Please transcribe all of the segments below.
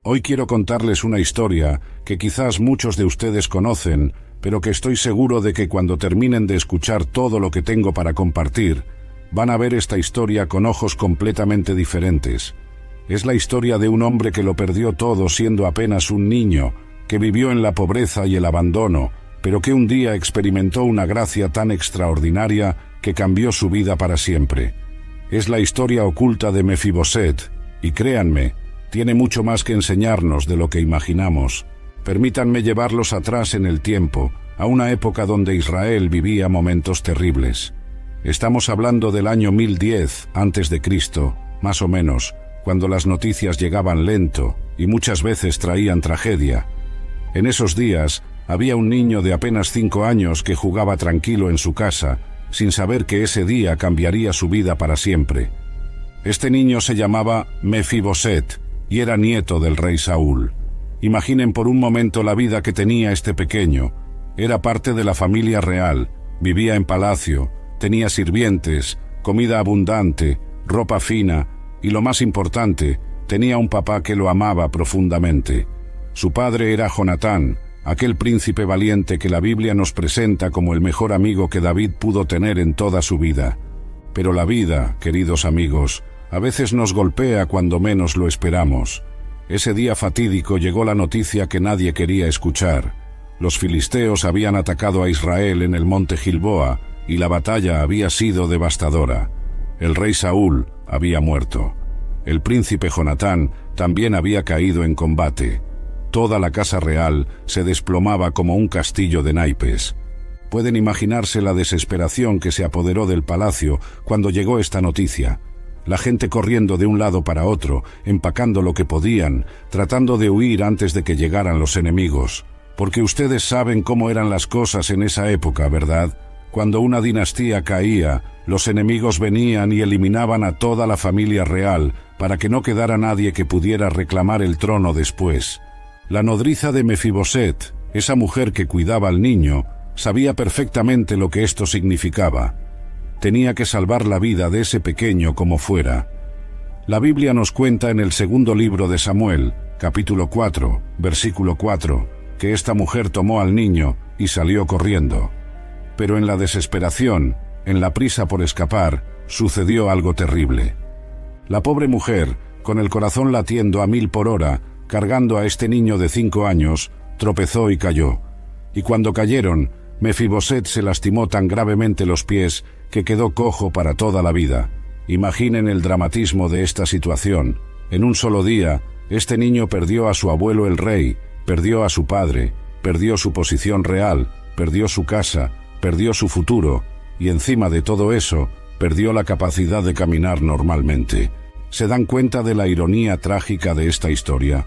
Hoy quiero contarles una historia que quizás muchos de ustedes conocen, pero que estoy seguro de que cuando terminen de escuchar todo lo que tengo para compartir, van a ver esta historia con ojos completamente diferentes. Es la historia de un hombre que lo perdió todo siendo apenas un niño, que vivió en la pobreza y el abandono, pero que un día experimentó una gracia tan extraordinaria que cambió su vida para siempre. Es la historia oculta de Mefiboset, y créanme, tiene mucho más que enseñarnos de lo que imaginamos. Permítanme llevarlos atrás en el tiempo, a una época donde Israel vivía momentos terribles. Estamos hablando del año 1010 a.C., más o menos, cuando las noticias llegaban lento y muchas veces traían tragedia. En esos días, había un niño de apenas 5 años que jugaba tranquilo en su casa, sin saber que ese día cambiaría su vida para siempre. Este niño se llamaba Mefiboset y era nieto del rey Saúl. Imaginen por un momento la vida que tenía este pequeño. Era parte de la familia real, vivía en palacio, tenía sirvientes, comida abundante, ropa fina y, lo más importante, tenía un papá que lo amaba profundamente. Su padre era Jonatán, aquel príncipe valiente que la Biblia nos presenta como el mejor amigo que David pudo tener en toda su vida. Pero la vida, queridos amigos, a veces nos golpea cuando menos lo esperamos. Ese día fatídico llegó la noticia que nadie quería escuchar. Los filisteos habían atacado a Israel en el monte Gilboa y la batalla había sido devastadora. El rey Saúl había muerto. El príncipe Jonatán también había caído en combate. Toda la casa real se desplomaba como un castillo de naipes. Pueden imaginarse la desesperación que se apoderó del palacio cuando llegó esta noticia. La gente corriendo de un lado para otro, empacando lo que podían, tratando de huir antes de que llegaran los enemigos. Porque ustedes saben cómo eran las cosas en esa época, ¿verdad? Cuando una dinastía caía, los enemigos venían y eliminaban a toda la familia real para que no quedara nadie que pudiera reclamar el trono después. La nodriza de Mefiboset, esa mujer que cuidaba al niño, sabía perfectamente lo que esto significaba. Tenía que salvar la vida de ese pequeño como fuera. La Biblia nos cuenta en el segundo libro de Samuel, capítulo 4, versículo 4, que esta mujer tomó al niño y salió corriendo. Pero en la desesperación, en la prisa por escapar, sucedió algo terrible. La pobre mujer, con el corazón latiendo a 1000 por hora, cargando a este niño de 5 años, tropezó y cayó. Y cuando cayeron, Mefiboset se lastimó tan gravemente los pies que quedó cojo para toda la vida. Imaginen el dramatismo de esta situación. En un solo día, este niño perdió a su abuelo el rey, perdió a su padre, perdió su posición real, perdió su casa, perdió su futuro, y encima de todo eso, perdió la capacidad de caminar normalmente. ¿Se dan cuenta de la ironía trágica de esta historia?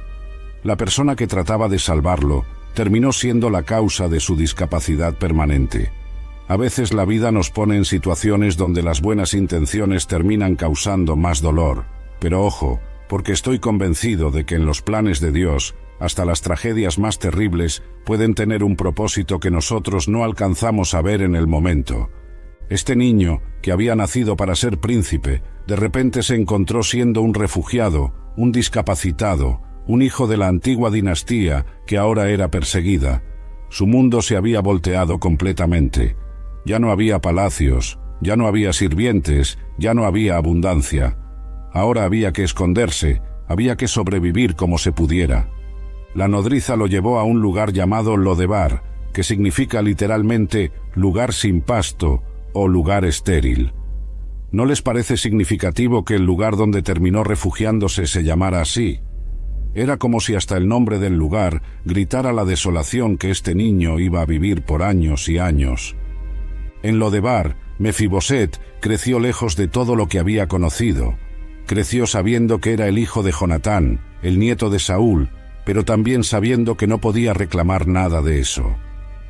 La persona que trataba de salvarlo terminó siendo la causa de su discapacidad permanente. A veces la vida nos pone en situaciones donde las buenas intenciones terminan causando más dolor. Pero ojo, porque estoy convencido de que en los planes de Dios, hasta las tragedias más terribles pueden tener un propósito que nosotros no alcanzamos a ver en el momento. Este niño, que había nacido para ser príncipe, de repente se encontró siendo un refugiado, un discapacitado, un hijo de la antigua dinastía que ahora era perseguida. Su mundo se había volteado completamente. Ya no había palacios, ya no había sirvientes, ya no había abundancia. Ahora había que esconderse, había que sobrevivir como se pudiera. La nodriza lo llevó a un lugar llamado Lodebar, que significa literalmente lugar sin pasto o lugar estéril. ¿No les parece significativo que el lugar donde terminó refugiándose se llamara así? Era como si hasta el nombre del lugar gritara la desolación que este niño iba a vivir por años y años. En Lodebar, Mefiboset creció lejos de todo lo que había conocido. Creció sabiendo que era el hijo de Jonatán, el nieto de Saúl, pero también sabiendo que no podía reclamar nada de eso.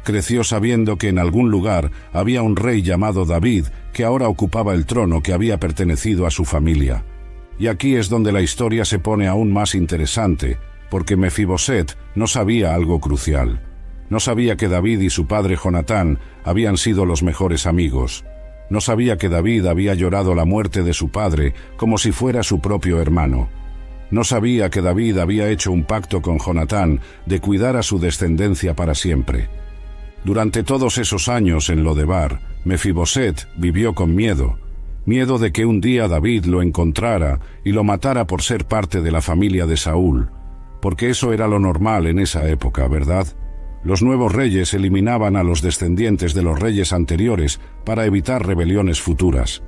Creció sabiendo que en algún lugar había un rey llamado David que ahora ocupaba el trono que había pertenecido a su familia. Y aquí es donde la historia se pone aún más interesante, porque Mefiboset no sabía algo crucial. No sabía que David y su padre Jonatán habían sido los mejores amigos. No sabía que David había llorado la muerte de su padre como si fuera su propio hermano. No sabía que David había hecho un pacto con Jonatán de cuidar a su descendencia para siempre. Durante todos esos años en Lodebar, Mefiboset vivió con miedo de que un día David lo encontrara y lo matara por ser parte de la familia de Saúl, porque eso era lo normal en esa época, ¿verdad? Los nuevos reyes eliminaban a los descendientes de los reyes anteriores para evitar rebeliones futuras.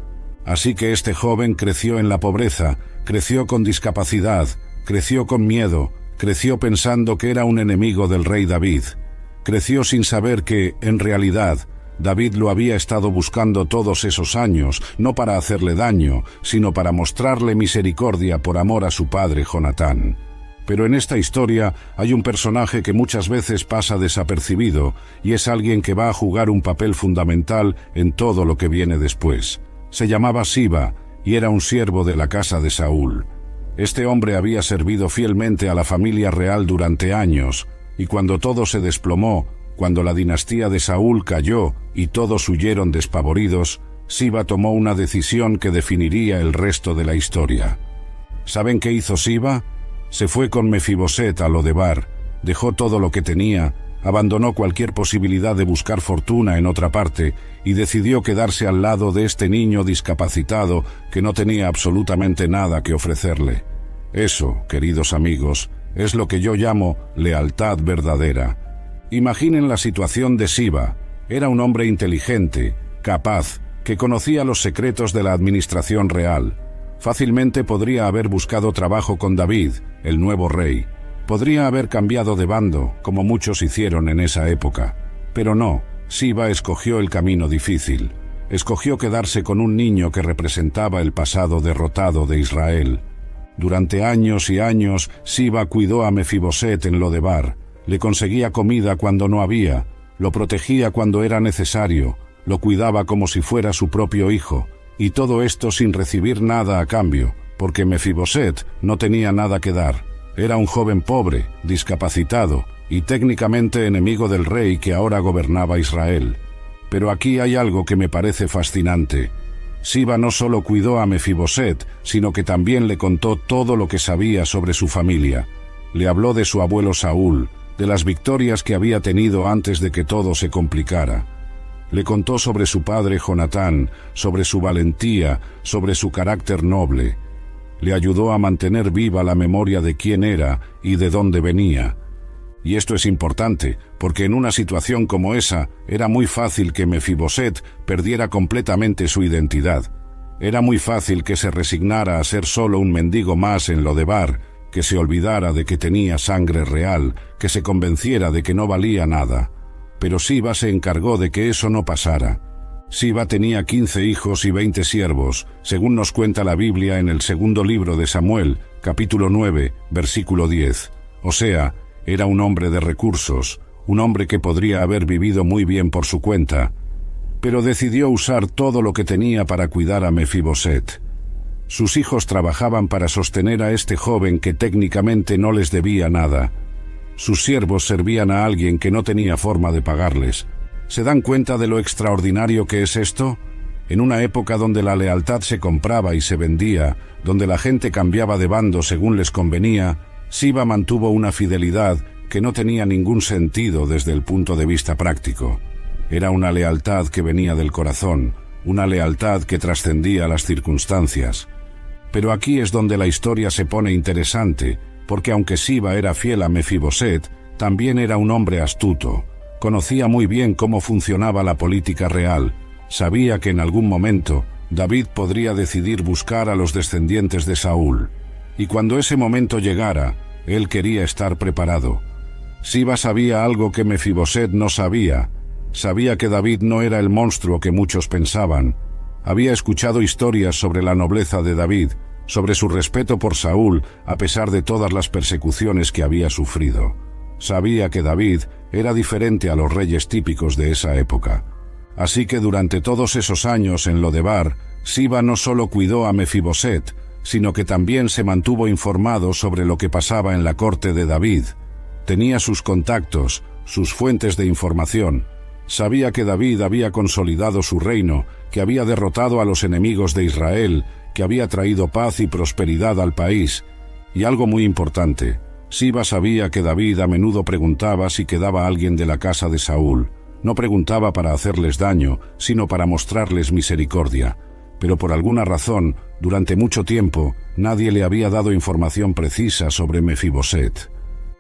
Así que este joven creció en la pobreza, creció con discapacidad, creció con miedo, creció pensando que era un enemigo del rey David. Creció sin saber que, en realidad, David lo había estado buscando todos esos años, no para hacerle daño, sino para mostrarle misericordia por amor a su padre Jonatán. Pero en esta historia hay un personaje que muchas veces pasa desapercibido, y es alguien que va a jugar un papel fundamental en todo lo que viene después. Se llamaba Siba, y era un siervo de la casa de Saúl. Este hombre había servido fielmente a la familia real durante años, y cuando todo se desplomó, cuando la dinastía de Saúl cayó y todos huyeron despavoridos, Siba tomó una decisión que definiría el resto de la historia. ¿Saben qué hizo Siba? Se fue con Mefiboset a Lodebar, dejó todo lo que tenía, abandonó cualquier posibilidad de buscar fortuna en otra parte y decidió quedarse al lado de este niño discapacitado que no tenía absolutamente nada que ofrecerle. Eso, queridos amigos, es lo que yo llamo lealtad verdadera. Imaginen la situación de Siba. Era un hombre inteligente, capaz, que conocía los secretos de la administración real. Fácilmente podría haber buscado trabajo con David, el nuevo rey. Podría haber cambiado de bando, como muchos hicieron en esa época. Pero no, Siba escogió el camino difícil. Escogió quedarse con un niño que representaba el pasado derrotado de Israel. Durante años y años, Siba cuidó a Mefiboset en Lodebar. Le conseguía comida cuando no había, lo protegía cuando era necesario, lo cuidaba como si fuera su propio hijo, y todo esto sin recibir nada a cambio, porque Mefiboset no tenía nada que dar. Era un joven pobre, discapacitado, y técnicamente enemigo del rey que ahora gobernaba Israel. Pero aquí hay algo que me parece fascinante. Siba no solo cuidó a Mefiboset, sino que también le contó todo lo que sabía sobre su familia. Le habló de su abuelo Saúl, de las victorias que había tenido antes de que todo se complicara. Le contó sobre su padre Jonatán, sobre su valentía, sobre su carácter noble. Le ayudó a mantener viva la memoria de quién era y de dónde venía. Y esto es importante, porque en una situación como esa, era muy fácil que Mefiboset perdiera completamente su identidad. Era muy fácil que se resignara a ser solo un mendigo más en Lodebar, que se olvidara de que tenía sangre real, que se convenciera de que no valía nada. Pero Siba se encargó de que eso no pasara. Siba tenía 15 hijos y 20 siervos, según nos cuenta la Biblia en el segundo libro de Samuel, capítulo 9, versículo 10. O sea, era un hombre de recursos, un hombre que podría haber vivido muy bien por su cuenta, pero decidió usar todo lo que tenía para cuidar a Mefiboset. Sus hijos trabajaban para sostener a este joven que técnicamente no les debía nada. Sus siervos servían a alguien que no tenía forma de pagarles. ¿Se dan cuenta de lo extraordinario que es esto? En una época donde la lealtad se compraba y se vendía, donde la gente cambiaba de bando según les convenía, Siba mantuvo una fidelidad que no tenía ningún sentido desde el punto de vista práctico. Era una lealtad que venía del corazón, una lealtad que trascendía las circunstancias. Pero aquí es donde la historia se pone interesante, porque aunque Siba era fiel a Mefiboset, también era un hombre astuto. Conocía muy bien cómo funcionaba la política real. Sabía que en algún momento David podría decidir buscar a los descendientes de Saúl. Y cuando ese momento llegara, él quería estar preparado. Siba sabía algo que Mefiboset no sabía. Sabía que David no era el monstruo que muchos pensaban. Había escuchado historias sobre la nobleza de David, sobre su respeto por Saúl a pesar de todas las persecuciones que había sufrido. Sabía que David era diferente a los reyes típicos de esa época. Así que durante todos esos años en Lodebar, Siba no solo cuidó a Mefiboset, sino que también se mantuvo informado sobre lo que pasaba en la corte de David. Tenía sus contactos, sus fuentes de información. Sabía que David había consolidado su reino, que había derrotado a los enemigos de Israel, que había traído paz y prosperidad al país. Y algo muy importante, Siba sabía que David a menudo preguntaba si quedaba alguien de la casa de Saúl. No preguntaba para hacerles daño, sino para mostrarles misericordia. Pero por alguna razón, durante mucho tiempo, nadie le había dado información precisa sobre Mefiboset.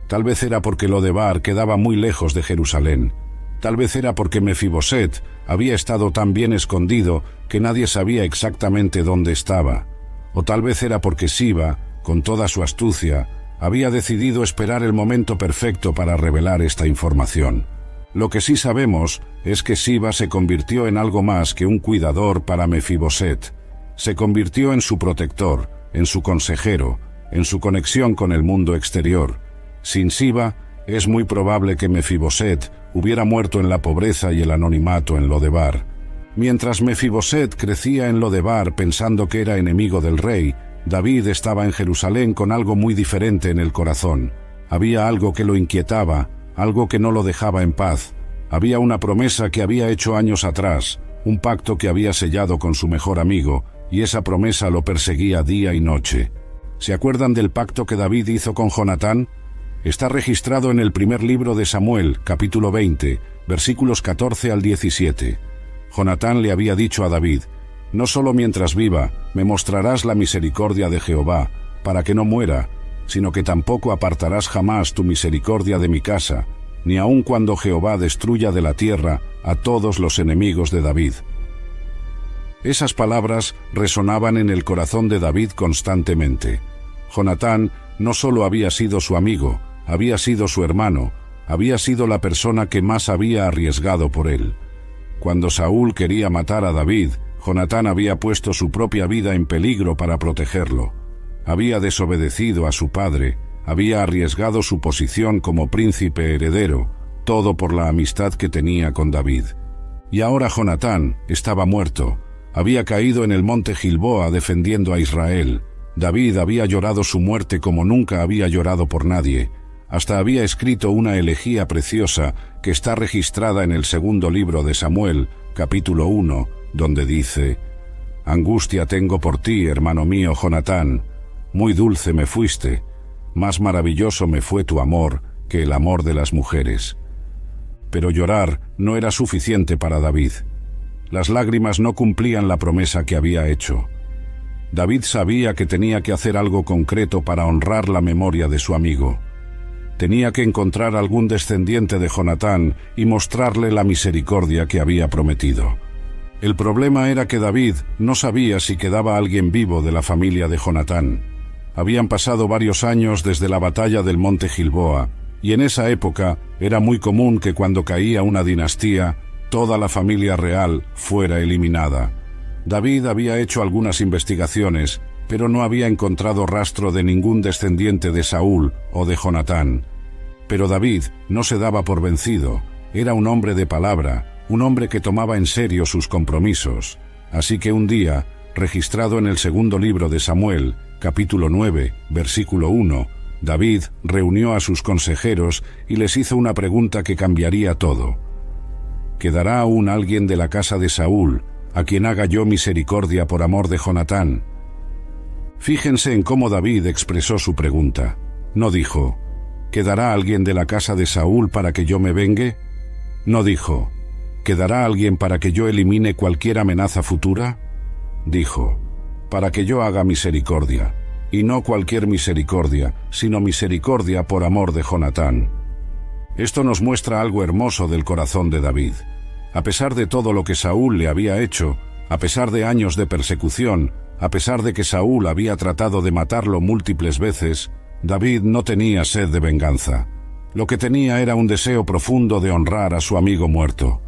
Tal vez era porque Lodebar quedaba muy lejos de Jerusalén. Tal vez era porque Mefiboset había estado tan bien escondido que nadie sabía exactamente dónde estaba. O tal vez era porque Siba, con toda su astucia, había decidido esperar el momento perfecto para revelar esta información. Lo que sí sabemos es que Siba se convirtió en algo más que un cuidador para Mefiboset. Se convirtió en su protector, en su consejero, en su conexión con el mundo exterior. Sin Siba, es muy probable que Mefiboset hubiera muerto en la pobreza y el anonimato en Lodebar. Mientras Mefiboset crecía en Lodebar pensando que era enemigo del rey, David estaba en Jerusalén con algo muy diferente en el corazón. Había algo que lo inquietaba, algo que no lo dejaba en paz. Había una promesa que había hecho años atrás, un pacto que había sellado con su mejor amigo, y esa promesa lo perseguía día y noche. ¿Se acuerdan del pacto que David hizo con Jonatán? Está registrado en el primer libro de Samuel, capítulo 20, versículos 14 al 17. Jonatán le había dicho a David: «No solo mientras viva me mostrarás la misericordia de Jehová, para que no muera, sino que tampoco apartarás jamás tu misericordia de mi casa, ni aun cuando Jehová destruya de la tierra a todos los enemigos de David». Esas palabras resonaban en el corazón de David constantemente. Jonatán no solo había sido su amigo, había sido su hermano, había sido la persona que más había arriesgado por él. Cuando Saúl quería matar a David, Jonatán había puesto su propia vida en peligro para protegerlo. Había desobedecido a su padre, había arriesgado su posición como príncipe heredero, todo por la amistad que tenía con David. Y ahora Jonatán estaba muerto, había caído en el monte Gilboa defendiendo a Israel. David había llorado su muerte como nunca había llorado por nadie. Hasta había escrito una elegía preciosa que está registrada en el segundo libro de Samuel, capítulo 1, donde dice: «Angustia tengo por ti, hermano mío Jonatán. Muy dulce me fuiste, más maravilloso me fue tu amor que el amor de las mujeres». Pero llorar no era suficiente para David. Las lágrimas no cumplían la promesa que había hecho. David sabía que tenía que hacer algo concreto para honrar la memoria de su amigo. Tenía que encontrar algún descendiente de Jonatán y mostrarle la misericordia que había prometido. El problema era que David no sabía si quedaba alguien vivo de la familia de Jonatán. Habían pasado varios años desde la batalla del monte Gilboa, y en esa época era muy común que cuando caía una dinastía, toda la familia real fuera eliminada. David había hecho algunas investigaciones, pero no había encontrado rastro de ningún descendiente de Saúl o de Jonatán. Pero David no se daba por vencido. Era un hombre de palabra, un hombre que tomaba en serio sus compromisos. Así que un día, registrado en el segundo libro de Samuel, capítulo 9, versículo 1, David reunió a sus consejeros y les hizo una pregunta que cambiaría todo. ¿Quedará aún alguien de la casa de Saúl a quien haga yo misericordia por amor de Jonatán? Fíjense en cómo David expresó su pregunta. No dijo: ¿quedará alguien de la casa de Saúl para que yo me vengue? No dijo: ¿quedará alguien para que yo elimine cualquier amenaza futura? Dijo: para que yo haga misericordia, y no cualquier misericordia, sino misericordia por amor de Jonatán. Esto nos muestra algo hermoso del corazón de David. A pesar de todo lo que Saúl le había hecho, a pesar de años de persecución, a pesar de que Saúl había tratado de matarlo múltiples veces, David no tenía sed de venganza. Lo que tenía era un deseo profundo de honrar a su amigo muerto.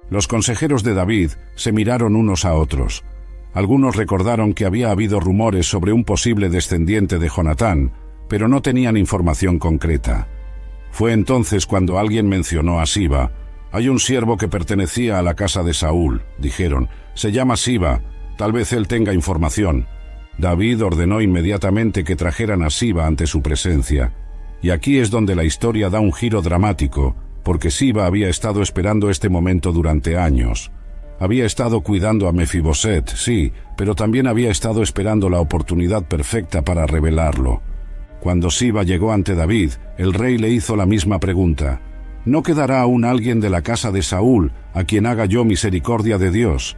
Los consejeros de David se miraron unos a otros. Algunos recordaron que había habido rumores sobre un posible descendiente de Jonatán, pero no tenían información concreta. Fue entonces cuando alguien mencionó a Siba. «Hay un siervo que pertenecía a la casa de Saúl», dijeron. «Se llama Siba, tal vez él tenga información». David ordenó inmediatamente que trajeran a Siba ante su presencia. Y aquí es donde la historia da un giro dramático, porque Siba había estado esperando este momento durante años. Había estado cuidando a Mefiboset, sí, pero también había estado esperando la oportunidad perfecta para revelarlo. Cuando Siba llegó ante David, el rey le hizo la misma pregunta: ¿no quedará aún alguien de la casa de Saúl a quien haga yo misericordia de Dios?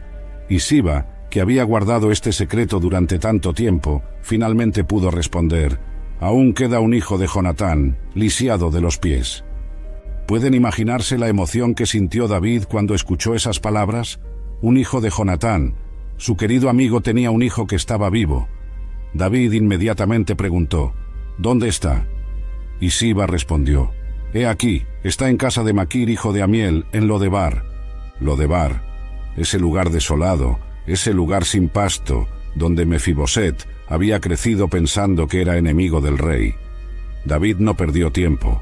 Y Siba, que había guardado este secreto durante tanto tiempo, finalmente pudo responder: aún queda un hijo de Jonatán, lisiado de los pies. ¿Pueden imaginarse la emoción que sintió David cuando escuchó esas palabras? Un hijo de Jonatán. Su querido amigo tenía un hijo que estaba vivo. David inmediatamente preguntó: ¿dónde está? Y Siba respondió: he aquí, está en casa de Maquir, hijo de Amiel, en Lodebar. Lodebar, ese lugar desolado, ese lugar sin pasto, donde Mefiboset había crecido pensando que era enemigo del rey. David no perdió tiempo.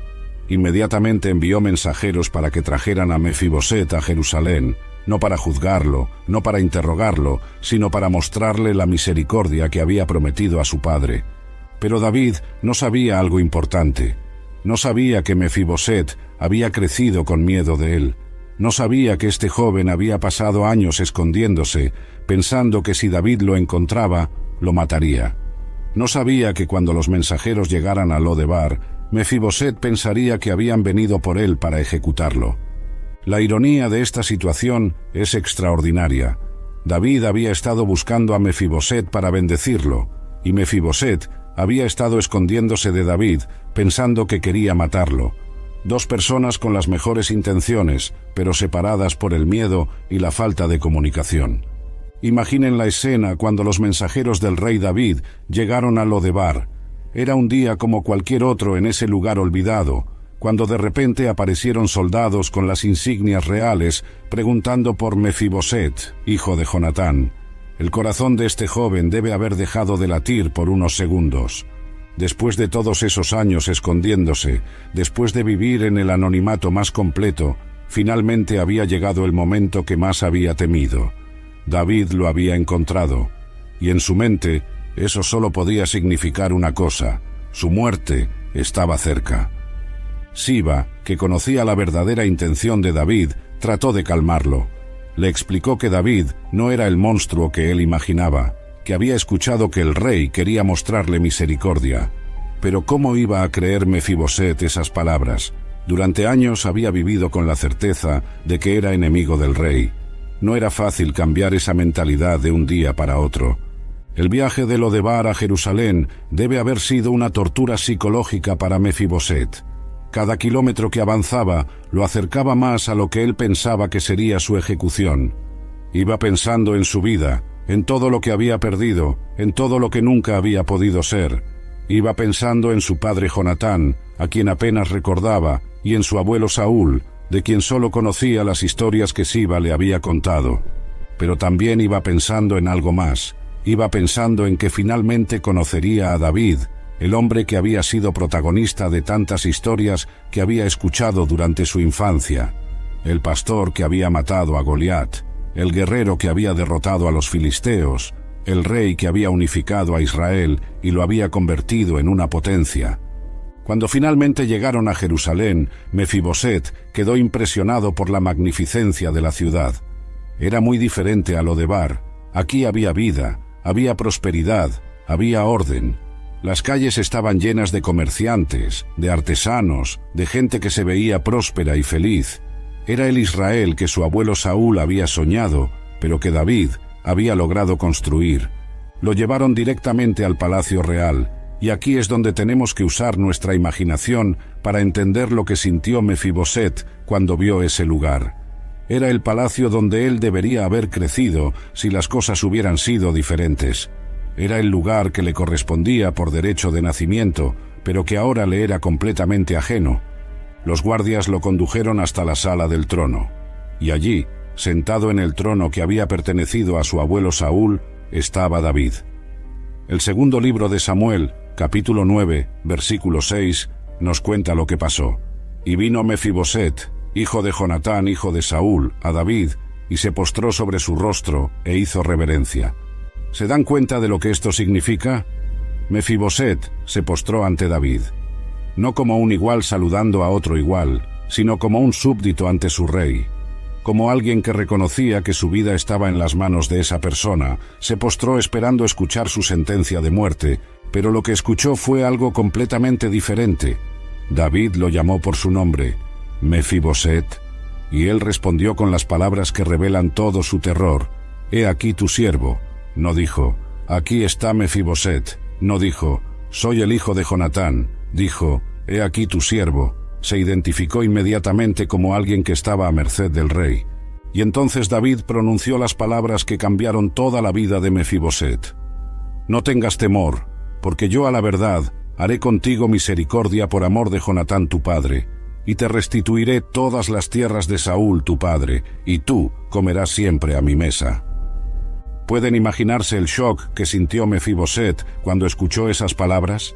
Inmediatamente envió mensajeros para que trajeran a Mefiboset a Jerusalén, no para juzgarlo, no para interrogarlo, sino para mostrarle la misericordia que había prometido a su padre. Pero David no sabía algo importante. No sabía que Mefiboset había crecido con miedo de él. No sabía que este joven había pasado años escondiéndose, pensando que si David lo encontraba, lo mataría. No sabía que cuando los mensajeros llegaran a Lodebar, Mefiboset pensaría que habían venido por él para ejecutarlo. La ironía de esta situación es extraordinaria. David había estado buscando a Mefiboset para bendecirlo, y Mefiboset había estado escondiéndose de David, pensando que quería matarlo. Dos personas con las mejores intenciones, pero separadas por el miedo y la falta de comunicación. Imaginen la escena cuando los mensajeros del rey David llegaron a Lodebar. Era un día como cualquier otro en ese lugar olvidado, cuando de repente aparecieron soldados con las insignias reales preguntando por Mefiboset, hijo de Jonatán. El corazón de este joven debe haber dejado de latir por unos segundos. Después de todos esos años escondiéndose, después de vivir en el anonimato más completo, finalmente había llegado el momento que más había temido. David lo había encontrado, y en su mente eso solo podía significar una cosa: su muerte estaba cerca. Siba, que conocía la verdadera intención de David, trató de calmarlo. Le explicó que David no era el monstruo que él imaginaba, que había escuchado que el rey quería mostrarle misericordia. Pero ¿cómo iba a creer Mefiboset esas palabras? Durante años había vivido con la certeza de que era enemigo del rey. No era fácil cambiar esa mentalidad de un día para otro. El viaje de Lodebar a Jerusalén debe haber sido una tortura psicológica para Mefiboset. Cada kilómetro que avanzaba lo acercaba más a lo que él pensaba que sería su ejecución. Iba pensando en su vida, en todo lo que había perdido, en todo lo que nunca había podido ser. Iba pensando en su padre Jonatán, a quien apenas recordaba, y en su abuelo Saúl, de quien solo conocía las historias que Siba le había contado. Pero también iba pensando en algo más. Iba pensando en que finalmente conocería a David, el hombre que había sido protagonista de tantas historias que había escuchado durante su infancia, el pastor que había matado a Goliat, el guerrero que había derrotado a los filisteos, el rey que había unificado a Israel y lo había convertido en una potencia. Cuando finalmente llegaron a Jerusalén, Mefiboset quedó impresionado por la magnificencia de la ciudad. Era muy diferente a Lodebar. Aquí había vida, había prosperidad, había orden. Las calles estaban llenas de comerciantes, de artesanos, de gente que se veía próspera y feliz. Era el Israel que su abuelo Saúl había soñado, pero que David había logrado construir. Lo llevaron directamente al palacio real, y aquí es donde tenemos que usar nuestra imaginación para entender lo que sintió Mefiboset cuando vio ese lugar. Era el palacio donde él debería haber crecido si las cosas hubieran sido diferentes. Era el lugar que le correspondía por derecho de nacimiento, pero que ahora le era completamente ajeno. Los guardias lo condujeron hasta la sala del trono, y allí, sentado en el trono que había pertenecido a su abuelo Saúl, estaba David. El segundo libro de Samuel, capítulo 9, versículo 6, nos cuenta lo que pasó. Y vino Mefiboset, hijo de Jonatán, hijo de Saúl, a David, y se postró sobre su rostro e hizo reverencia. ¿Se dan cuenta de lo que esto significa? Mefiboset se postró ante David, no como un igual saludando a otro igual, sino como un súbdito ante su rey. como alguien que reconocía que su vida estaba en las manos de esa persona, se postró esperando escuchar su sentencia de muerte, pero lo que escuchó fue algo completamente diferente. David lo llamó por su nombre, Mefiboset, y él respondió con las palabras que revelan todo su terror. «He aquí tu siervo». No dijo, «Aquí está Mefiboset». No dijo, «Soy el hijo de Jonatán». Dijo, «He aquí tu siervo». Se identificó inmediatamente como alguien que estaba a merced del rey. Y entonces David pronunció las palabras que cambiaron toda la vida de Mefiboset. «No tengas temor, porque yo a la verdad haré contigo misericordia por amor de Jonatán tu padre, y te restituiré todas las tierras de Saúl tu padre, y tú comerás siempre a mi mesa». ¿Pueden imaginarse el shock que sintió Mefiboset cuando escuchó esas palabras?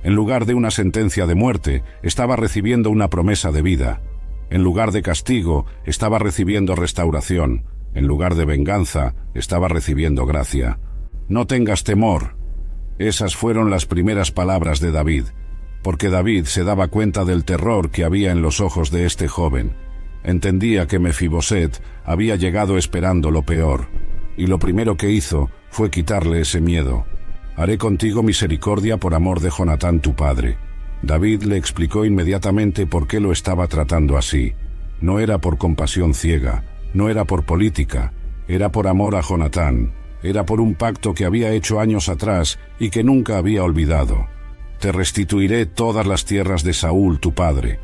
En lugar de una sentencia de muerte, estaba recibiendo una promesa de vida. En lugar de castigo, estaba recibiendo restauración. En lugar de venganza, estaba recibiendo gracia. «No tengas temor». Esas fueron las primeras palabras de David, porque David se daba cuenta del terror que había en los ojos de este joven. Entendía que Mefiboset había llegado esperando lo peor, y lo primero que hizo fue quitarle ese miedo. «Haré contigo misericordia por amor de Jonatán tu padre». David le explicó inmediatamente por qué lo estaba tratando así. No era por compasión ciega, no era por política, era por amor a Jonatán, era por un pacto que había hecho años atrás y que nunca había olvidado. «Te restituiré todas las tierras de Saúl tu padre».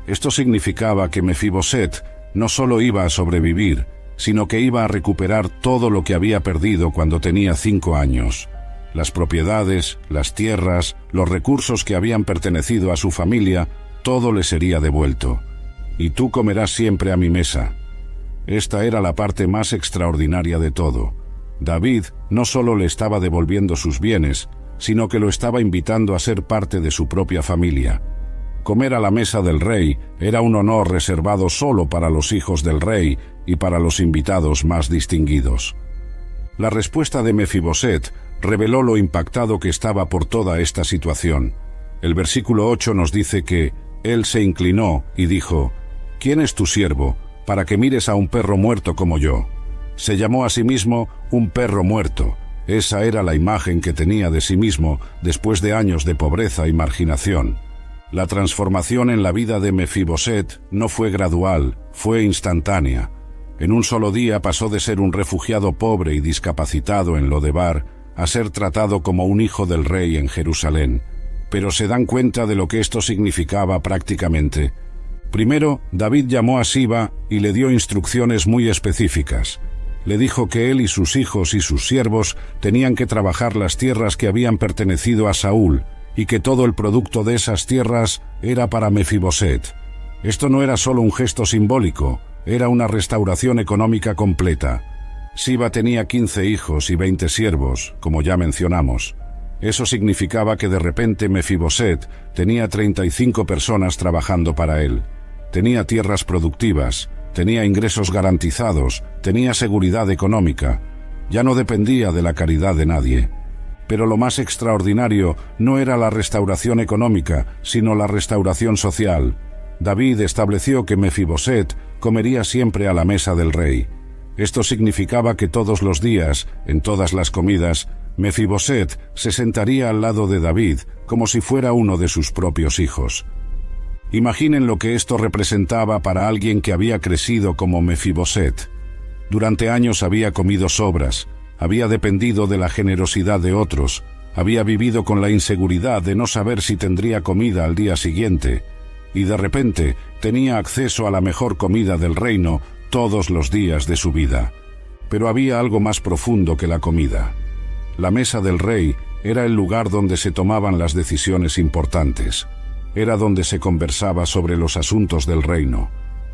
Esto significaba que Mefiboset no solo iba a sobrevivir, sino que iba a recuperar todo lo que había perdido cuando tenía 5 años. Las propiedades, las tierras, los recursos que habían pertenecido a su familia, todo le sería devuelto. «Y tú comerás siempre a mi mesa». Esta era la parte más extraordinaria de todo. David no solo le estaba devolviendo sus bienes, sino que lo estaba invitando a ser parte de su propia familia. Comer a la mesa del rey era un honor reservado solo para los hijos del rey y para los invitados más distinguidos. La respuesta de Mefiboset reveló lo impactado que estaba por toda esta situación. El versículo 8 nos dice que él se inclinó y dijo, «¿Quién es tu siervo, para que mires a un perro muerto como yo?» Se llamó a sí mismo un perro muerto. Esa era la imagen que tenía de sí mismo después de años de pobreza y marginación. La transformación en la vida de Mefiboset no fue gradual, fue instantánea. En un solo día pasó de ser un refugiado pobre y discapacitado en Lodebar a ser tratado como un hijo del rey en Jerusalén. Pero se dan cuenta de lo que esto significaba prácticamente. Primero, David llamó a Siba y le dio instrucciones muy específicas. Le dijo que él y sus hijos y sus siervos tenían que trabajar las tierras que habían pertenecido a Saúl, y que todo el producto de esas tierras era para Mefiboset. Esto no era solo un gesto simbólico, era una restauración económica completa. Siba tenía 15 hijos y 20 siervos, como ya mencionamos. Eso significaba que de repente Mefiboset tenía 35 personas trabajando para él. Tenía tierras productivas, tenía ingresos garantizados, tenía seguridad económica. Ya no dependía de la caridad de nadie. Pero lo más extraordinario no era la restauración económica, sino la restauración social. David estableció que Mefiboset comería siempre a la mesa del rey. Esto significaba que todos los días, en todas las comidas, Mefiboset se sentaría al lado de David como si fuera uno de sus propios hijos. Imaginen lo que esto representaba para alguien que había crecido como Mefiboset. Durante años había comido sobras, había dependido de la generosidad de otros, había vivido con la inseguridad de no saber si tendría comida al día siguiente, y de repente tenía acceso a la mejor comida del reino todos los días de su vida. Pero había algo más profundo que la comida. La mesa del rey era el lugar donde se tomaban las decisiones importantes. Era donde se conversaba sobre los asuntos del reino.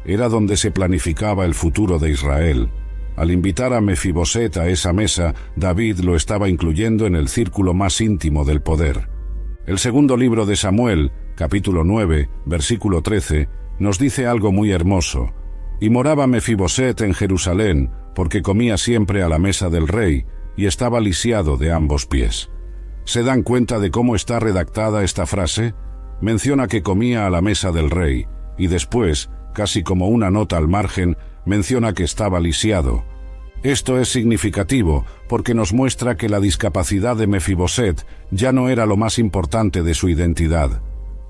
Era donde se planificaba el futuro de Israel. Al invitar a Mefiboset a esa mesa, David lo estaba incluyendo en el círculo más íntimo del poder. El segundo libro de Samuel, capítulo 9, versículo 13, nos dice algo muy hermoso. «Y moraba Mefiboset en Jerusalén, porque comía siempre a la mesa del rey, y estaba lisiado de ambos pies». ¿Se dan cuenta de cómo está redactada esta frase? Menciona que comía a la mesa del rey, y después, casi como una nota al margen, menciona que estaba lisiado. Esto es significativo porque nos muestra que la discapacidad de Mefiboset ya no era lo más importante de su identidad.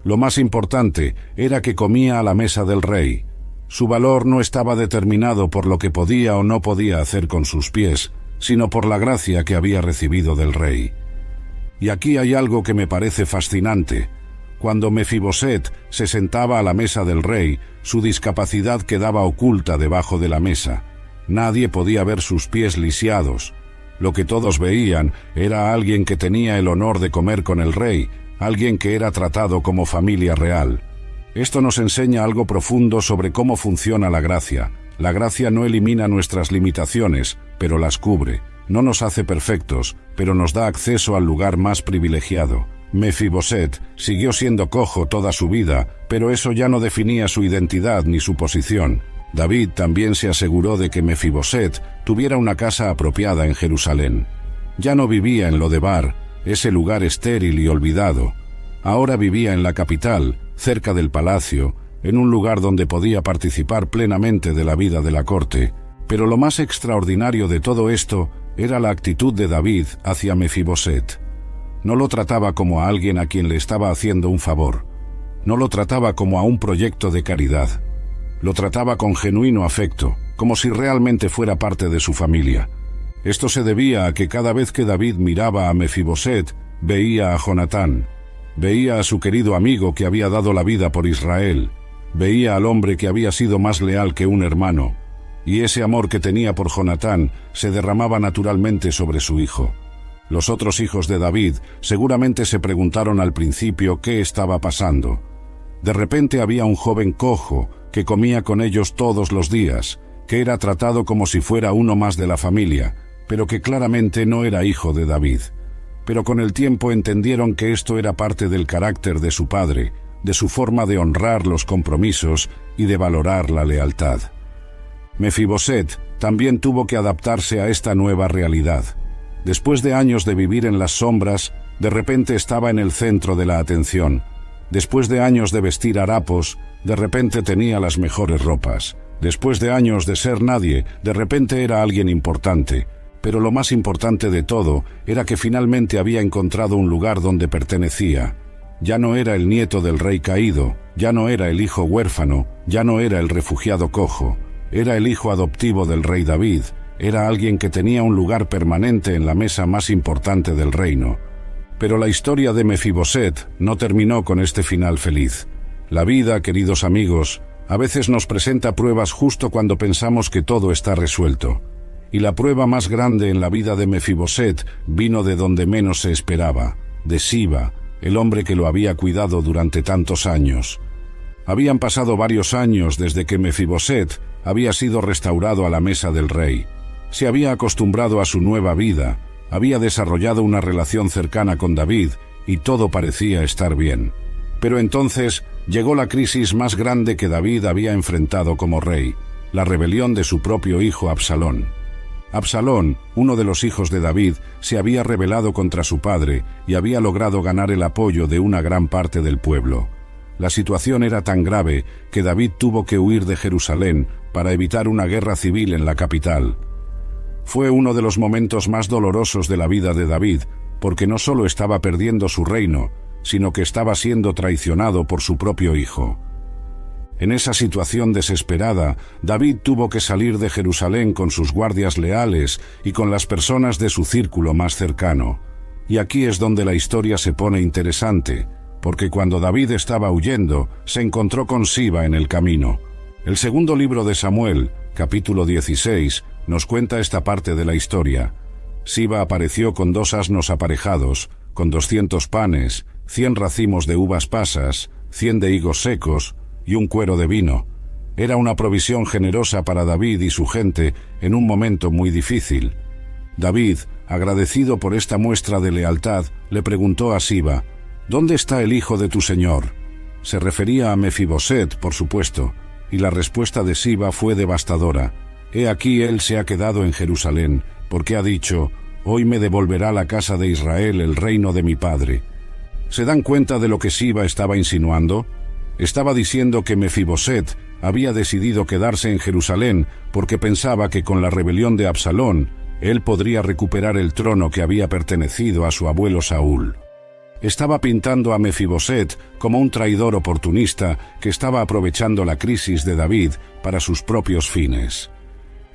Lo más importante era que comía a la mesa del rey. Su valor no estaba determinado por lo que podía o no podía hacer con sus pies, sino por la gracia que había recibido del rey. Y aquí hay algo que me parece fascinante. Cuando Mefiboset se sentaba a la mesa del rey, su discapacidad quedaba oculta debajo de la mesa. Nadie podía ver sus pies lisiados. Lo que todos veían era a alguien que tenía el honor de comer con el rey, alguien que era tratado como familia real. Esto nos enseña algo profundo sobre cómo funciona la gracia. La gracia no elimina nuestras limitaciones, pero las cubre. No nos hace perfectos, pero nos da acceso al lugar más privilegiado. Mefiboset siguió siendo cojo toda su vida, pero eso ya no definía su identidad ni su posición. David también se aseguró de que Mefiboset tuviera una casa apropiada en Jerusalén. Ya no vivía en Lodebar, ese lugar estéril y olvidado. Ahora vivía en la capital, cerca del palacio, en un lugar donde podía participar plenamente de la vida de la corte. Pero lo más extraordinario de todo esto era la actitud de David hacia Mefiboset. No lo trataba como a alguien a quien le estaba haciendo un favor. No lo trataba como a un proyecto de caridad. Lo trataba con genuino afecto, como si realmente fuera parte de su familia. Esto se debía a que cada vez que David miraba a Mefiboset, veía a Jonatán. Veía a su querido amigo que había dado la vida por Israel. Veía al hombre que había sido más leal que un hermano. Y ese amor que tenía por Jonatán se derramaba naturalmente sobre su hijo. Los otros hijos de David seguramente se preguntaron al principio qué estaba pasando. De repente había un joven cojo que comía con ellos todos los días, que era tratado como si fuera uno más de la familia, pero que claramente no era hijo de David. Pero con el tiempo entendieron que esto era parte del carácter de su padre, de su forma de honrar los compromisos y de valorar la lealtad. Mefiboset también tuvo que adaptarse a esta nueva realidad. Después de años de vivir en las sombras, de repente estaba en el centro de la atención. Después de años de vestir harapos, de repente tenía las mejores ropas. Después de años de ser nadie, de repente era alguien importante. Pero lo más importante de todo era que finalmente había encontrado un lugar donde pertenecía. Ya no era el nieto del rey caído, ya no era el hijo huérfano, ya no era el refugiado cojo. Era el hijo adoptivo del rey David. Era alguien que tenía un lugar permanente en la mesa más importante del reino. Pero la historia de Mefiboset no terminó con este final feliz. La vida, queridos amigos, a veces nos presenta pruebas justo cuando pensamos que todo está resuelto. Y la prueba más grande en la vida de Mefiboset vino de donde menos se esperaba, de Siba, el hombre que lo había cuidado durante tantos años. Habían pasado varios años desde que Mefiboset había sido restaurado a la mesa del rey. Se había acostumbrado a su nueva vida, había desarrollado una relación cercana con David y todo parecía estar bien. Pero entonces llegó la crisis más grande que David había enfrentado como rey, la rebelión de su propio hijo Absalón. Absalón, uno de los hijos de David, se había rebelado contra su padre y había logrado ganar el apoyo de una gran parte del pueblo. La situación era tan grave que David tuvo que huir de Jerusalén para evitar una guerra civil en la capital. Fue uno de los momentos más dolorosos de la vida de David, porque no solo estaba perdiendo su reino, sino que estaba siendo traicionado por su propio hijo. En esa situación desesperada, David tuvo que salir de Jerusalén con sus guardias leales y con las personas de su círculo más cercano. Y aquí es donde la historia se pone interesante, porque cuando David estaba huyendo, se encontró con Siba en el camino. El segundo libro de Samuel, capítulo 16, nos cuenta esta parte de la historia. Siba apareció con 2 asnos aparejados, con 200 panes, 100 racimos de uvas pasas, 100 de higos secos y un cuero de vino. Era una provisión generosa para David y su gente en un momento muy difícil. David, agradecido por esta muestra de lealtad, le preguntó a Siba: ¿Dónde está el hijo de tu señor? Se refería a Mefiboset, por supuesto, y la respuesta de Siba fue devastadora. He aquí él se ha quedado en Jerusalén, porque ha dicho: hoy me devolverá la casa de Israel el reino de mi padre. ¿Se dan cuenta de lo que Siba estaba insinuando? Estaba diciendo que Mefiboset había decidido quedarse en Jerusalén porque pensaba que con la rebelión de Absalón, él podría recuperar el trono que había pertenecido a su abuelo Saúl. Estaba pintando a Mefiboset como un traidor oportunista que estaba aprovechando la crisis de David para sus propios fines.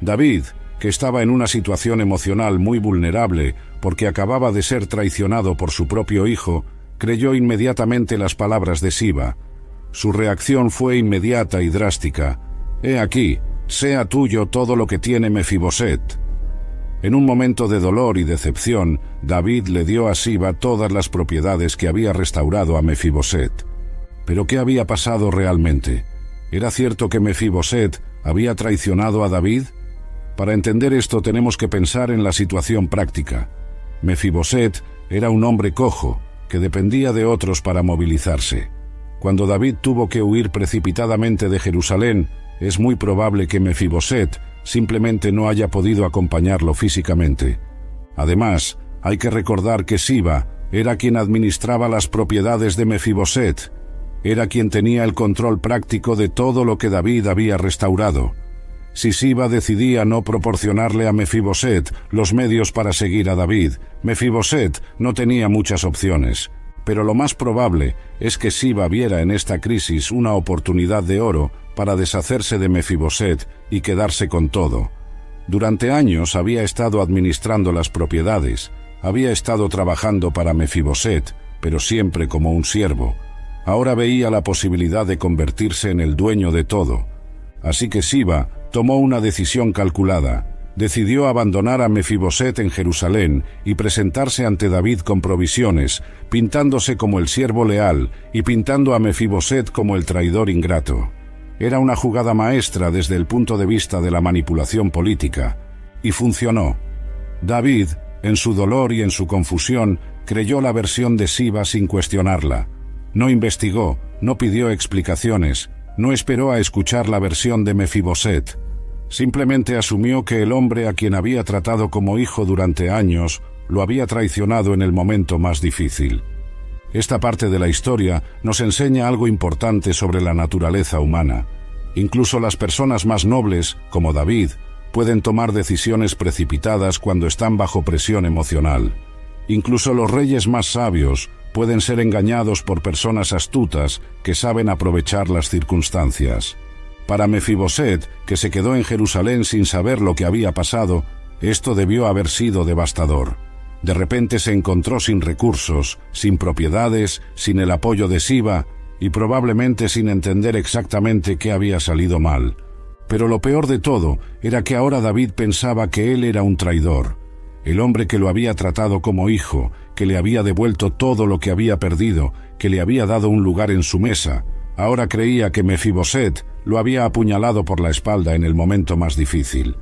David, que estaba en una situación emocional muy vulnerable porque acababa de ser traicionado por su propio hijo, creyó inmediatamente las palabras de Siba. Su reacción fue inmediata y drástica. «He aquí, sea tuyo todo lo que tiene Mefiboset». En un momento de dolor y decepción, David le dio a Siba todas las propiedades que había restaurado a Mefiboset. ¿Pero qué había pasado realmente? ¿Era cierto que Mefiboset había traicionado a David? Para entender esto tenemos que pensar en la situación práctica. Mefiboset era un hombre cojo, que dependía de otros para movilizarse. Cuando David tuvo que huir precipitadamente de Jerusalén, es muy probable que Mefiboset simplemente no haya podido acompañarlo físicamente. Además, hay que recordar que Siba era quien administraba las propiedades de Mefiboset. Era quien tenía el control práctico de todo lo que David había restaurado. Si Siba decidía no proporcionarle a Mefiboset los medios para seguir a David, Mefiboset no tenía muchas opciones. Pero lo más probable es que Siba viera en esta crisis una oportunidad de oro para deshacerse de Mefiboset y quedarse con todo. Durante años había estado administrando las propiedades, había estado trabajando para Mefiboset, pero siempre como un siervo. Ahora veía la posibilidad de convertirse en el dueño de todo. Así que Siba tomó una decisión calculada. Decidió abandonar a Mefiboset en Jerusalén y presentarse ante David con provisiones, pintándose como el siervo leal y pintando a Mefiboset como el traidor ingrato. Era una jugada maestra desde el punto de vista de la manipulación política, y funcionó. David, en su dolor y en su confusión, creyó la versión de Siba sin cuestionarla. No investigó, no pidió explicaciones, no esperó a escuchar la versión de Mefiboset. Simplemente asumió que el hombre a quien había tratado como hijo durante años lo había traicionado en el momento más difícil. Esta parte de la historia nos enseña algo importante sobre la naturaleza humana. Incluso las personas más nobles, como David, pueden tomar decisiones precipitadas cuando están bajo presión emocional. Incluso los reyes más sabios pueden ser engañados por personas astutas que saben aprovechar las circunstancias. Para Mefiboset, que se quedó en Jerusalén sin saber lo que había pasado, esto debió haber sido devastador. De repente se encontró sin recursos, sin propiedades, sin el apoyo de Siba y probablemente sin entender exactamente qué había salido mal. Pero lo peor de todo era que ahora David pensaba que él era un traidor. El hombre que lo había tratado como hijo, que le había devuelto todo lo que había perdido, que le había dado un lugar en su mesa, ahora creía que Mefiboset lo había apuñalado por la espalda en el momento más difícil.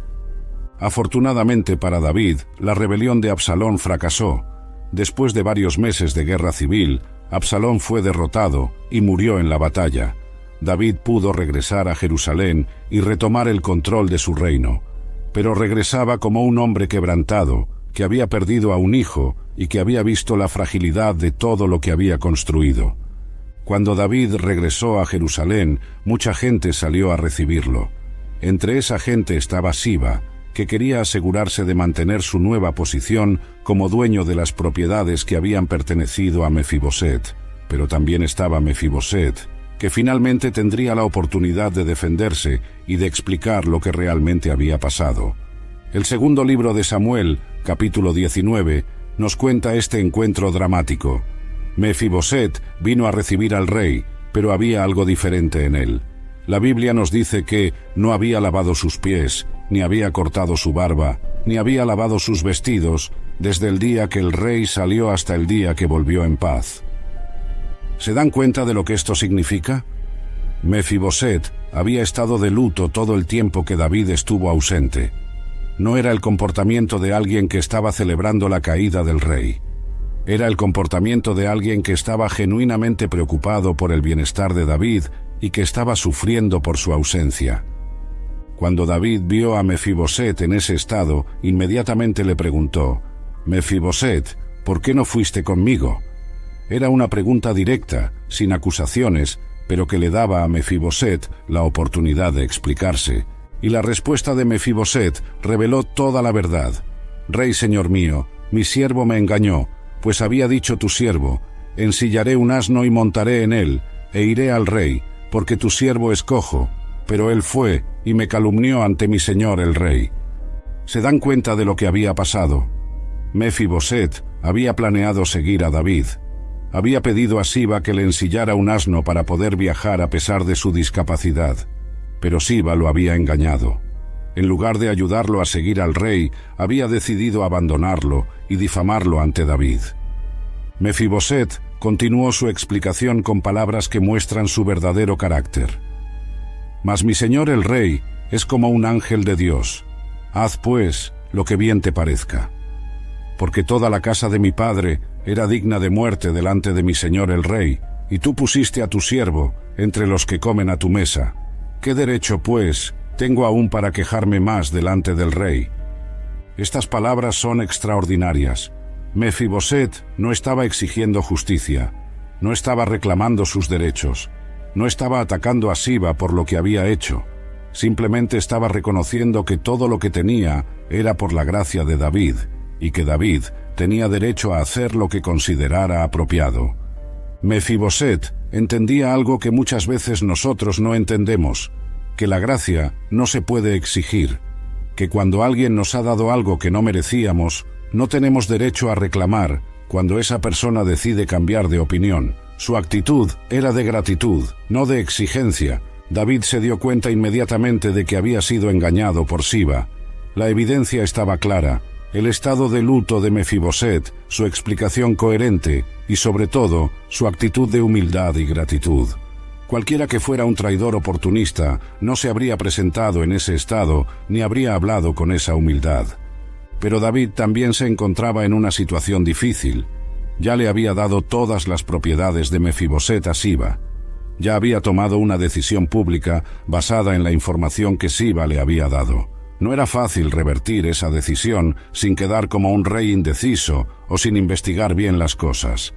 Afortunadamente para David, la rebelión de Absalón fracasó. Después de varios meses de guerra civil, Absalón fue derrotado y murió en la batalla. David pudo regresar a Jerusalén y retomar el control de su reino, pero regresaba como un hombre quebrantado, que había perdido a un hijo y que había visto la fragilidad de todo lo que había construido. Cuando David regresó a Jerusalén, mucha gente salió a recibirlo. Entre esa gente estaba Siba, que quería asegurarse de mantener su nueva posición como dueño de las propiedades que habían pertenecido a Mefiboset. Pero también estaba Mefiboset, que finalmente tendría la oportunidad de defenderse y de explicar lo que realmente había pasado. El segundo libro de Samuel, capítulo 19, nos cuenta este encuentro dramático. Mefiboset vino a recibir al rey, pero había algo diferente en él. La Biblia nos dice que no había lavado sus pies, ni había cortado su barba, ni había lavado sus vestidos, desde el día que el rey salió hasta el día que volvió en paz. ¿Se dan cuenta de lo que esto significa? Mefiboset había estado de luto todo el tiempo que David estuvo ausente. No era el comportamiento de alguien que estaba celebrando la caída del rey. Era el comportamiento de alguien que estaba genuinamente preocupado por el bienestar de David y que estaba sufriendo por su ausencia. Cuando David vio a Mefiboset en ese estado, inmediatamente le preguntó: «Mefiboset, ¿por qué no fuiste conmigo?». Era una pregunta directa, sin acusaciones, pero que le daba a Mefiboset la oportunidad de explicarse. Y la respuesta de Mefiboset reveló toda la verdad. «Rey, señor mío, mi siervo me engañó, pues había dicho tu siervo, ensillaré un asno y montaré en él, e iré al rey, porque tu siervo es cojo, pero él fue y me calumnió ante mi señor el rey». ¿Se dan cuenta de lo que había pasado? Mefiboset había planeado seguir a David. Había pedido a Siba que le ensillara un asno para poder viajar a pesar de su discapacidad. Pero Siba lo había engañado. En lugar de ayudarlo a seguir al rey, había decidido abandonarlo y difamarlo ante David. Mefiboset continuó su explicación con palabras que muestran su verdadero carácter. «Mas mi señor el rey es como un ángel de Dios. Haz, pues, lo que bien te parezca. Porque toda la casa de mi padre era digna de muerte delante de mi señor el rey, y tú pusiste a tu siervo entre los que comen a tu mesa. ¿Qué derecho, pues, tengo aún para quejarme más delante del rey?» Estas palabras son extraordinarias. Mefiboset no estaba exigiendo justicia, no estaba reclamando sus derechos, no estaba atacando a Siba por lo que había hecho. Simplemente estaba reconociendo que todo lo que tenía era por la gracia de David, y que David tenía derecho a hacer lo que considerara apropiado. Mefiboset entendía algo que muchas veces nosotros no entendemos, que la gracia no se puede exigir, que cuando alguien nos ha dado algo que no merecíamos, no tenemos derecho a reclamar cuando esa persona decide cambiar de opinión. Su actitud era de gratitud, no de exigencia. David se dio cuenta inmediatamente de que había sido engañado por Siba. La evidencia estaba clara, el estado de luto de Mefiboset, su explicación coherente y, sobre todo, su actitud de humildad y gratitud. Cualquiera que fuera un traidor oportunista no se habría presentado en ese estado ni habría hablado con esa humildad. Pero David también se encontraba en una situación difícil. Ya le había dado todas las propiedades de Mefiboset a Siba. Ya había tomado una decisión pública basada en la información que Siba le había dado. No era fácil revertir esa decisión sin quedar como un rey indeciso o sin investigar bien las cosas.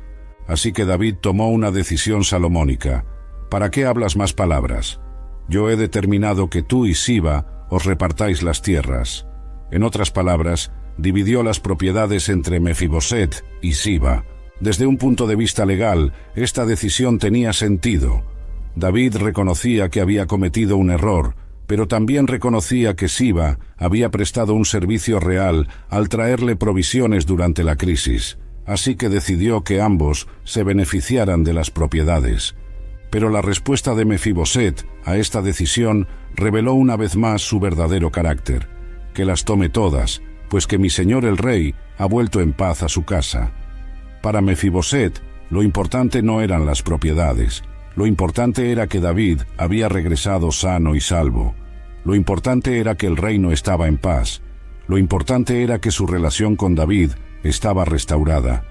Así que David tomó una decisión salomónica. «¿Para qué hablas más palabras? Yo he determinado que tú y Siba os repartáis las tierras». En otras palabras, dividió las propiedades entre Mefiboset y Siba. Desde un punto de vista legal, esta decisión tenía sentido. David reconocía que había cometido un error, pero también reconocía que Siba había prestado un servicio real al traerle provisiones durante la crisis, así que decidió que ambos se beneficiaran de las propiedades. Pero la respuesta de Mefiboset a esta decisión reveló una vez más su verdadero carácter. «Que las tome todas, pues que mi señor el rey ha vuelto en paz a su casa». Para Mefiboset, lo importante no eran las propiedades. Lo importante era que David había regresado sano y salvo. Lo importante era que el reino estaba en paz. Lo importante era que su relación con David estaba restaurada.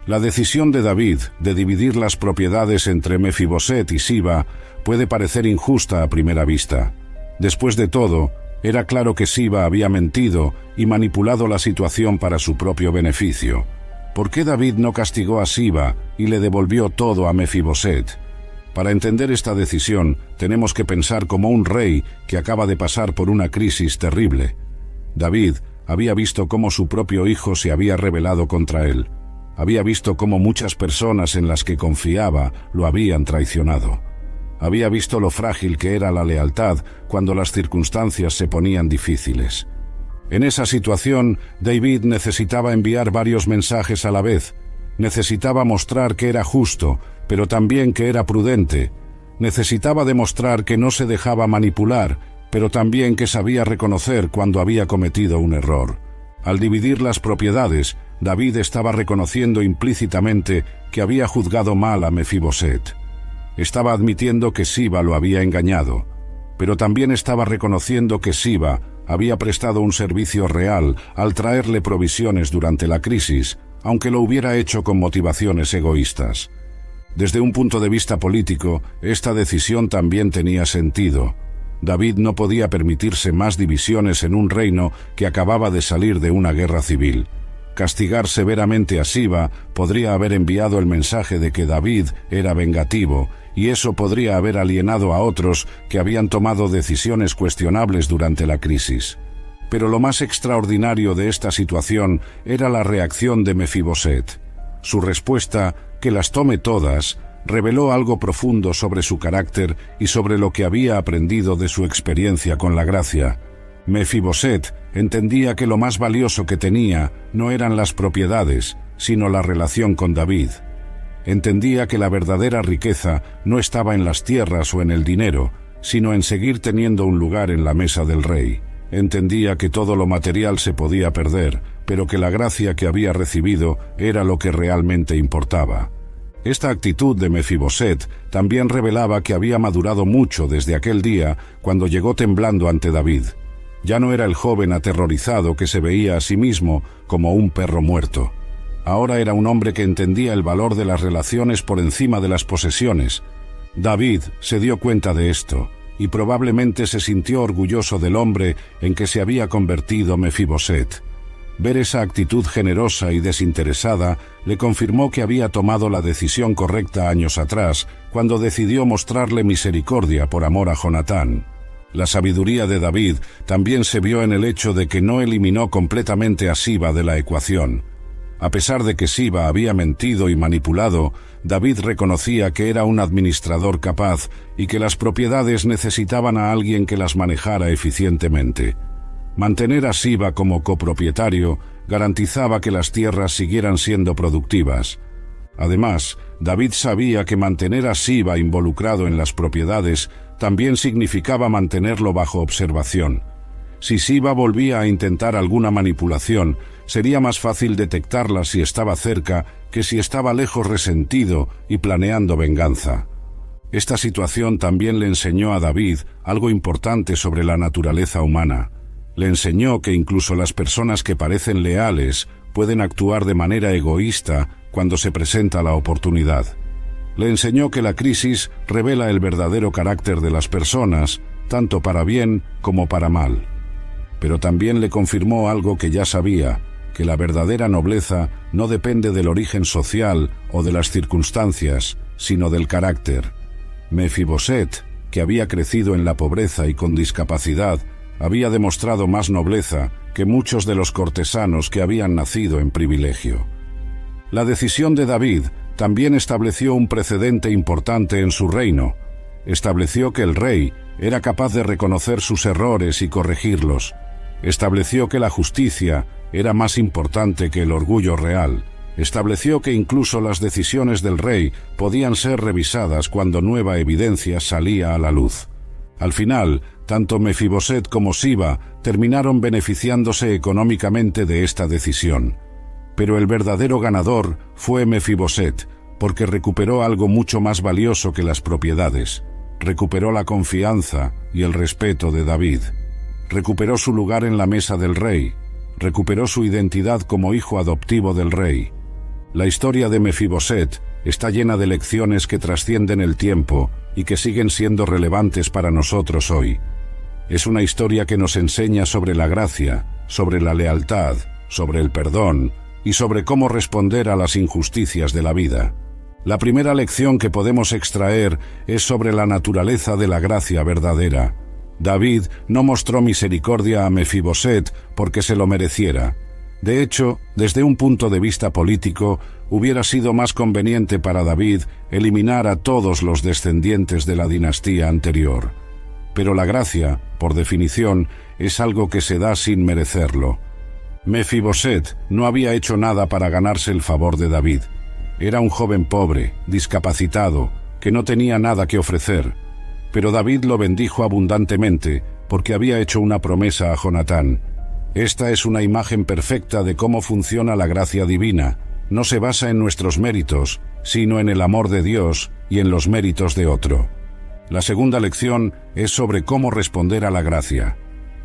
La decisión de David de dividir las propiedades entre Mefiboset y Siba puede parecer injusta a primera vista. Después de todo, era claro que Siba había mentido y manipulado la situación para su propio beneficio. ¿Por qué David no castigó a Siba y le devolvió todo a Mefiboset? Para entender esta decisión, tenemos que pensar como un rey que acaba de pasar por una crisis terrible. David había visto cómo su propio hijo se había rebelado contra él. Había visto cómo muchas personas en las que confiaba lo habían traicionado. Había visto lo frágil que era la lealtad cuando las circunstancias se ponían difíciles. En esa situación, David necesitaba enviar varios mensajes a la vez. Necesitaba mostrar que era justo, pero también que era prudente. Necesitaba demostrar que no se dejaba manipular, pero también que sabía reconocer cuando había cometido un error. Al dividir las propiedades, David estaba reconociendo implícitamente que había juzgado mal a Mefiboset. Estaba admitiendo que Siba lo había engañado, pero también estaba reconociendo que Siba había prestado un servicio real al traerle provisiones durante la crisis, aunque lo hubiera hecho con motivaciones egoístas. Desde un punto de vista político, esta decisión también tenía sentido. David no podía permitirse más divisiones en un reino que acababa de salir de una guerra civil. Castigar severamente a Siba podría haber enviado el mensaje de que David era vengativo y eso podría haber alienado a otros que habían tomado decisiones cuestionables durante la crisis. Pero lo más extraordinario de esta situación era la reacción de Mefiboset. Su respuesta, que las tome todas, reveló algo profundo sobre su carácter y sobre lo que había aprendido de su experiencia con la gracia. Mefiboset entendía que lo más valioso que tenía no eran las propiedades, sino la relación con David. Entendía que la verdadera riqueza no estaba en las tierras o en el dinero, sino en seguir teniendo un lugar en la mesa del rey. Entendía que todo lo material se podía perder, pero que la gracia que había recibido era lo que realmente importaba. Esta actitud de Mefiboset también revelaba que había madurado mucho desde aquel día cuando llegó temblando ante David. Ya no era el joven aterrorizado que se veía a sí mismo como un perro muerto. Ahora era un hombre que entendía el valor de las relaciones por encima de las posesiones. David se dio cuenta de esto, y probablemente se sintió orgulloso del hombre en que se había convertido Mefiboset. Ver esa actitud generosa y desinteresada le confirmó que había tomado la decisión correcta años atrás, cuando decidió mostrarle misericordia por amor a Jonatán. La sabiduría de David también se vio en el hecho de que no eliminó completamente a Siba de la ecuación. A pesar de que Siba había mentido y manipulado, David reconocía que era un administrador capaz y que las propiedades necesitaban a alguien que las manejara eficientemente. Mantener a Siba como copropietario garantizaba que las tierras siguieran siendo productivas. Además, David sabía que mantener a Siba involucrado en las propiedades también significaba mantenerlo bajo observación. Si Siba volvía a intentar alguna manipulación, sería más fácil detectarla si estaba cerca que si estaba lejos, resentido y planeando venganza. Esta situación también le enseñó a David algo importante sobre la naturaleza humana. Le enseñó que incluso las personas que parecen leales pueden actuar de manera egoísta cuando se presenta la oportunidad. Le enseñó que la crisis revela el verdadero carácter de las personas, tanto para bien como para mal. Pero también le confirmó algo que ya sabía, que la verdadera nobleza no depende del origen social o de las circunstancias, sino del carácter. Mefiboset, que había crecido en la pobreza y con discapacidad, había demostrado más nobleza que muchos de los cortesanos que habían nacido en privilegio. La decisión de David también estableció un precedente importante en su reino. Estableció que el rey era capaz de reconocer sus errores y corregirlos. Estableció que la justicia era más importante que el orgullo real. Estableció que incluso las decisiones del rey podían ser revisadas cuando nueva evidencia salía a la luz. Al final, tanto Mefiboset como Siba terminaron beneficiándose económicamente de esta decisión. Pero el verdadero ganador fue Mefiboset, porque recuperó algo mucho más valioso que las propiedades. Recuperó la confianza y el respeto de David. Recuperó su lugar en la mesa del rey. Recuperó su identidad como hijo adoptivo del rey. La historia de Mefiboset está llena de lecciones que trascienden el tiempo y que siguen siendo relevantes para nosotros hoy. Es una historia que nos enseña sobre la gracia, sobre la lealtad, sobre el perdón y sobre cómo responder a las injusticias de la vida. La primera lección que podemos extraer es sobre la naturaleza de la gracia verdadera. David no mostró misericordia a Mefiboset porque se lo mereciera. De hecho, desde un punto de vista político, hubiera sido más conveniente para David eliminar a todos los descendientes de la dinastía anterior. Pero la gracia, por definición, es algo que se da sin merecerlo. Mefiboset no había hecho nada para ganarse el favor de David. Era un joven pobre, discapacitado, que no tenía nada que ofrecer. Pero David lo bendijo abundantemente porque había hecho una promesa a Jonatán. Esta es una imagen perfecta de cómo funciona la gracia divina. No se basa en nuestros méritos, sino en el amor de Dios y en los méritos de otro. La segunda lección es sobre cómo responder a la gracia.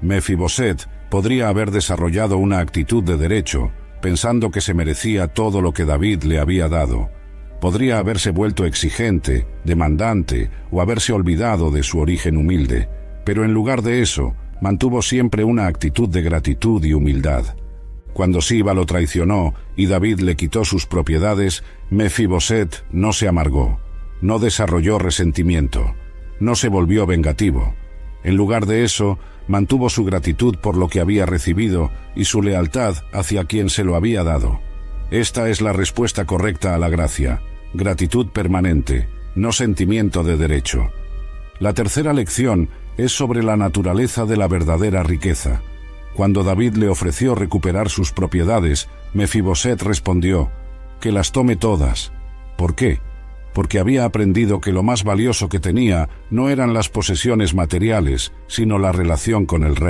Mefiboset podría haber desarrollado una actitud de derecho, pensando que se merecía todo lo que David le había dado. Podría haberse vuelto exigente, demandante o haberse olvidado de su origen humilde, pero en lugar de eso, mantuvo siempre una actitud de gratitud y humildad. Cuando Siba lo traicionó y David le quitó sus propiedades, Mefiboset no se amargó. No desarrolló resentimiento. No se volvió vengativo. En lugar de eso, mantuvo su gratitud por lo que había recibido y su lealtad hacia quien se lo había dado. Esta es la respuesta correcta a la gracia. Gratitud permanente, no sentimiento de derecho. La tercera lección es sobre la naturaleza de la verdadera riqueza. Cuando David le ofreció recuperar sus propiedades, Mefiboset respondió: «Que las tome todas». ¿Por qué? Porque había aprendido que lo más valioso que tenía no eran las posesiones materiales, sino la relación con el rey.